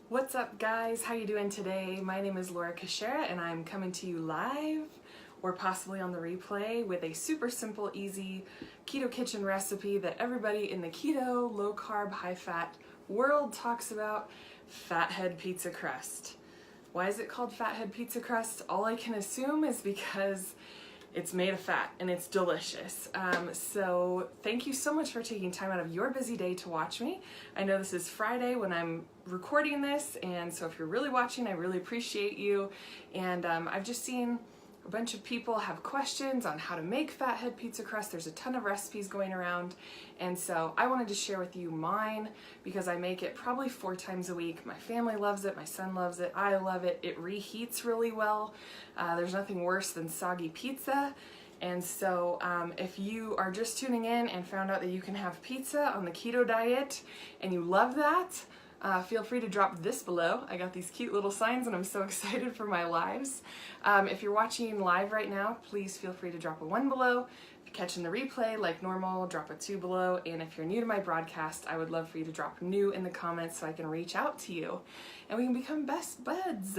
What's up, guys? How you doing today? My name is Laura Cashara and I'm coming to you live or possibly on the replay with a super simple, easy keto kitchen recipe that everybody in the keto, low carb, high fat world talks about: Fathead pizza crust. Why is it called Fathead pizza crust? All I can assume is because it's made of fat and it's delicious. So thank you so much for taking time out of your busy day to watch me. I know this is Friday when I'm recording this, and so if you're really watching, I really appreciate you. And I've just seen a bunch of people have questions on how to make Fathead pizza crust. There's a ton of recipes going around, and so I wanted to share with you mine because I make it probably 4 times a week. My family loves it, my son loves it, I love it. It reheats really well. There's nothing worse than soggy pizza. And so if you are just tuning in and found out that you can have pizza on the keto diet and you love that, feel free to drop this below. I got these cute little signs and I'm so excited for my lives. If you're watching live right now, please feel free to drop a 1 below. If you're catching the replay like normal, drop a 2 below. And if you're new to my broadcast, I would love for you to drop new in the comments so I can reach out to you and we can become best buds.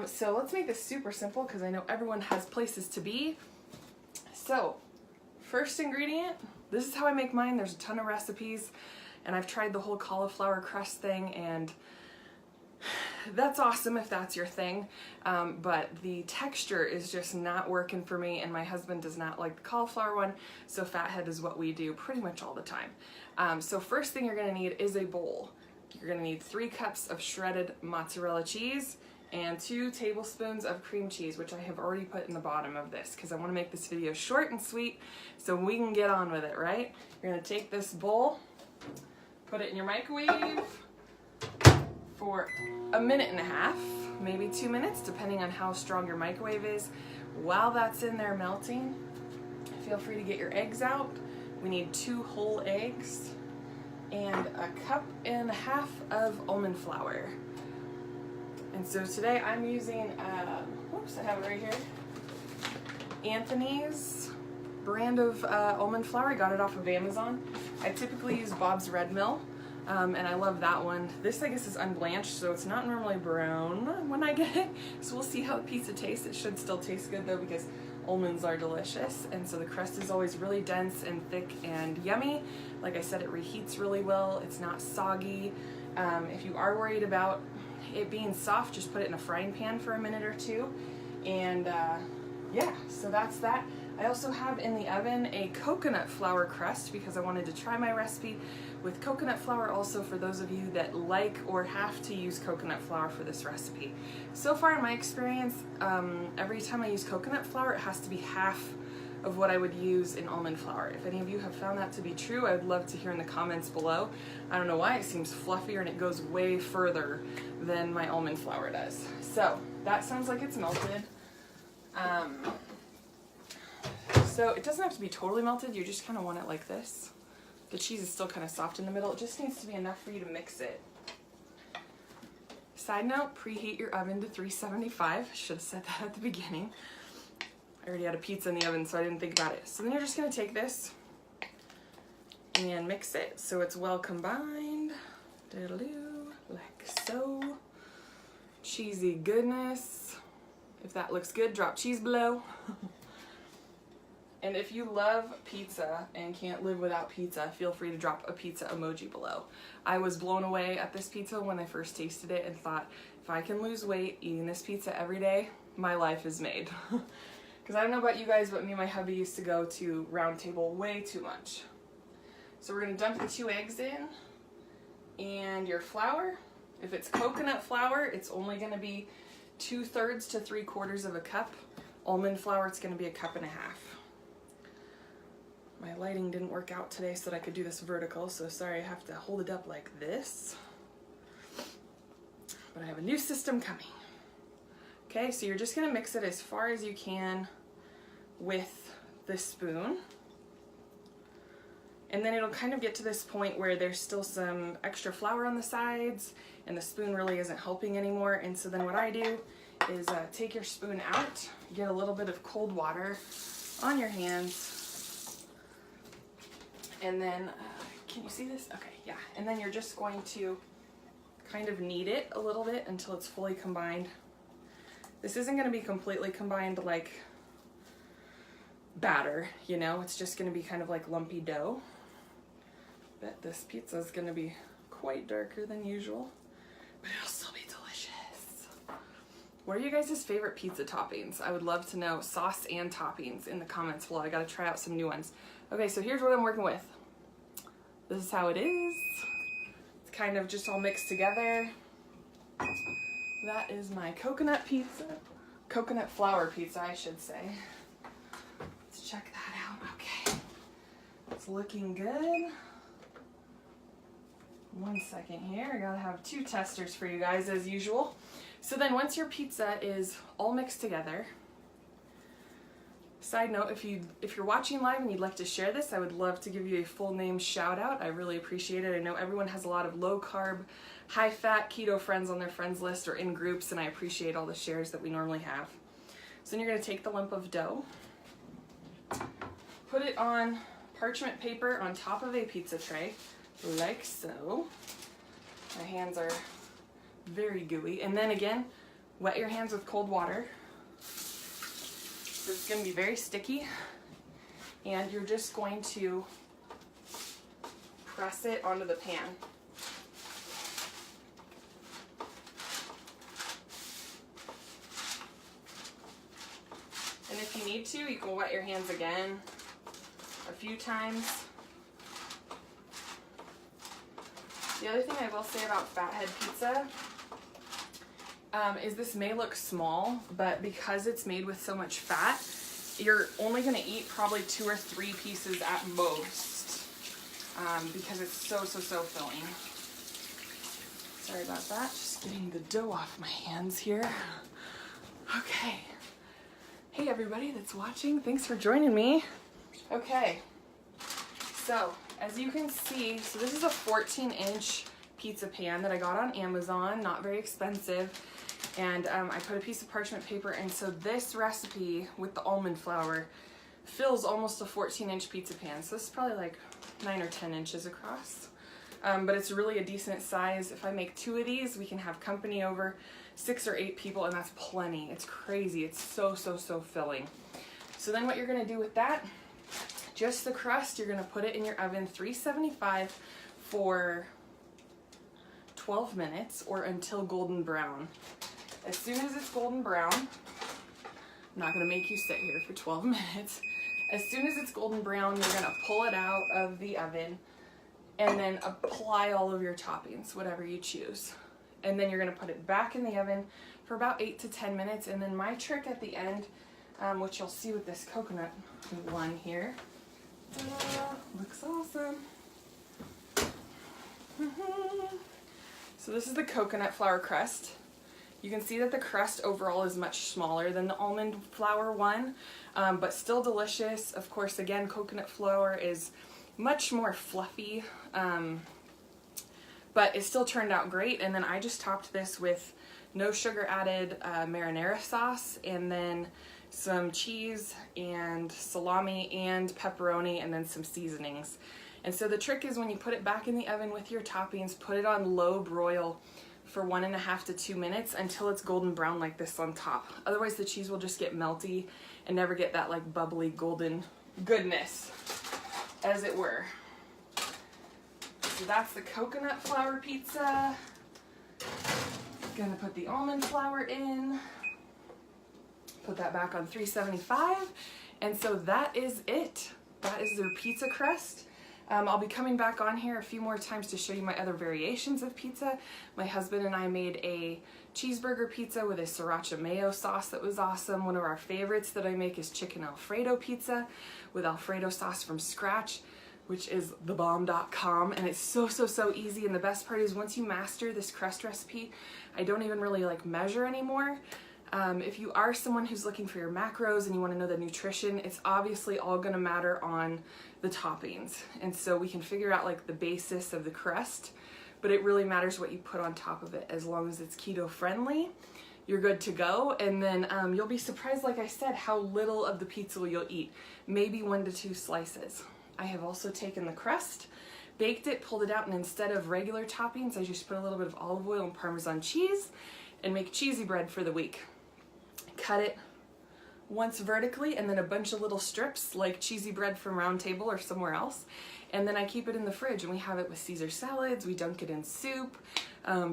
So let's make this super simple because I know everyone has places to be. So first ingredient, this is how I make mine. There's a ton of recipes. And I've tried the whole cauliflower crust thing, and that's awesome if that's your thing, but the texture is just not working for me, and my husband does not like the cauliflower one, so Fathead is what we do pretty much all the time. So first thing you're going to need is a bowl. You're going to need 3 cups of shredded mozzarella cheese and 2 tablespoons of cream cheese, which I have already put in the bottom of this because I want to make this video short and sweet so we can get on with it, right? You're going to take this bowl, put it in your microwave for 1.5 minutes, maybe 2 minutes, depending on how strong your microwave is. While that's in there melting, feel free to get your eggs out. We need 2 whole eggs and 1.5 cups of almond flour. And so today I'm using, whoops, I have it right here, Anthony's brand of almond flour. I got it off of Amazon. I typically use Bob's Red Mill, and I love that one. This, I guess, is unblanched, so it's not normally brown when I get it. So we'll see how the pizza tastes. It should still taste good though because almonds are delicious, and so the crust is always really dense and thick and yummy. Like I said, it reheats really well. It's not soggy. If you are worried about it being soft, just put it in a frying pan for 1 minute or 2, and yeah, so that's that. I also have in the oven a coconut flour crust because I wanted to try my recipe with coconut flour also for those of you that like or have to use coconut flour for this recipe. So far in my experience, every time I use coconut flour, it has to be half of what I would use in almond flour. If any of you have found that to be true, I'd love to hear in the comments below. I don't know why, it seems fluffier and it goes way further than my almond flour does. So that sounds like it's melted. So it doesn't have to be totally melted, you just kind of want it like this. The cheese is still kind of soft in the middle, it just needs to be enough for you to mix it. Side note, preheat your oven to 375. Should have said that at the beginning. I already had a pizza in the oven, so I didn't think about it. So then you're just going to take this and mix it so it's well combined. Diddle-doo, like so. Cheesy goodness. If that looks good, drop cheese below. And if you love pizza and can't live without pizza, feel free to drop a pizza emoji below. I was blown away at this pizza when I first tasted it and thought, if I can lose weight eating this pizza every day, my life is made. Because I don't know about you guys, but me and my hubby used to go to Round Table way too much. So we're going to dump the 2 eggs in and your flour. If it's coconut flour, it's only going to be 2/3 to 3/4 of a cup. Almond flour, it's going to be 1.5 cups. My lighting didn't work out today so that I could do this vertical, so sorry I have to hold it up like this. But I have a new system coming. Okay, so you're just going to mix it as far as you can with the spoon. And then it'll kind of get to this point where there's still some extra flour on the sides and the spoon really isn't helping anymore. And so then what I do is take your spoon out, get a little bit of cold water on your hands, and then, can you see this? Okay, yeah. And then you're just going to kind of knead it a little bit until it's fully combined. This isn't going to be completely combined like batter, you know, it's just going to be kind of like lumpy dough. Bet this pizza is going to be quite darker than usual, but it'll still be delicious. What are you guys' favorite pizza toppings? I would love to know, sauce and toppings, in the comments below. I got to try out some new ones. Okay, so here's what I'm working with. This is how it is. It's kind of just all mixed together. That is my coconut pizza. Coconut flour pizza, I should say. Let's check that out. Okay. It's looking good. One second here. I gotta have two testers for you guys as usual. So then once your pizza is all mixed together, side note, if you're watching live and you'd like to share this, I would love to give you a full name shout out. I really appreciate it. I know everyone has a lot of low carb, high fat keto friends on their friends list or in groups, and I appreciate all the shares that we normally have. So then you're gonna take the lump of dough, put it on parchment paper on top of a pizza tray, like so. My hands are very gooey. And then again, wet your hands with cold water. It's going to be very sticky, and you're just going to press it onto the pan. And if you need to, you can wet your hands again a few times. The other thing I will say about Fathead pizza is this may look small, but because it's made with so much fat, you're only going to eat probably 2 or 3 pieces at most, because it's so filling. Sorry about that, just getting the dough off my hands here. Okay. Hey everybody that's watching, thanks for joining me. Okay, so as you can see, so this is a 14-inch pizza pan that I got on Amazon, not very expensive. And I put a piece of parchment paper, and so this recipe with the almond flour fills almost a 14-inch pizza pan. So this is probably like 9 or 10 inches across. But it's really a decent size. If I make 2 of these, we can have company over, 6 or 8 people, and that's plenty. It's crazy. It's so filling. So then what you're gonna do with that, just the crust, you're gonna put it in your oven 375 for 12 minutes or until golden brown. As soon as it's golden brown, I'm not gonna make you sit here for 12 minutes. As soon as it's golden brown, you're gonna pull it out of the oven and then apply all of your toppings, whatever you choose. And then you're gonna put it back in the oven for about 8 to 10 minutes. And then my trick at the end, which you'll see with this coconut one here, looks awesome. So this is the coconut flour crust. You can see that the crust overall is much smaller than the almond flour one, but still delicious. Of course, again, coconut flour is much more fluffy, but it still turned out great. And then I just topped this with no sugar added marinara sauce, and then some cheese and salami and pepperoni, and then some seasonings. And so the trick is when you put it back in the oven with your toppings, put it on low broil for 1.5 to 2 minutes until it's golden brown like this on top. Otherwise the cheese will just get melty and never get that like bubbly golden goodness, as it were. So that's the coconut flour pizza. Gonna put the almond flour in, put that back on 375, and so that is it. That is their pizza crust. I'll be coming back on here a few more times to show you my other variations of pizza. My husband and I made a cheeseburger pizza with a sriracha mayo sauce that was awesome. One of our favorites that I make is chicken Alfredo pizza with Alfredo sauce from scratch, which is thebomb.com, and it's so easy. And the best part is once you master this crust recipe, I don't even really like measure anymore. If you are someone who's looking for your macros and you want to know the nutrition, it's obviously all going to matter on the toppings. And so we can figure out like the basis of the crust, but it really matters what you put on top of it. As long as it's keto friendly, you're good to go. And then you'll be surprised, like I said, how little of the pizza you'll eat. Maybe 1 to 2 slices. I have also taken the crust, baked it, pulled it out, and instead of regular toppings, I just put a little bit of olive oil and Parmesan cheese and make cheesy bread for the week. Cut it once vertically and then a bunch of little strips like cheesy bread from Round Table or somewhere else. And then I keep it in the fridge, and we have it with Caesar salads, we dunk it in soup,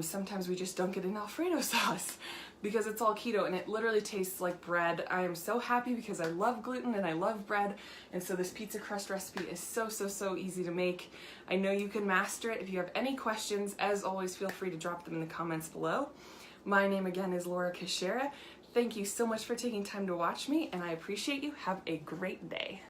sometimes we just dunk it in Alfredo sauce because it's all keto and it literally tastes like bread. I am so happy because I love gluten and I love bread, and so this pizza crust recipe is so easy to make. I know you can master it. If you have any questions, as always, feel free to drop them in the comments below. My name again is Laura Cashara. Thank you so much for taking time to watch me, and I appreciate you. Have a great day.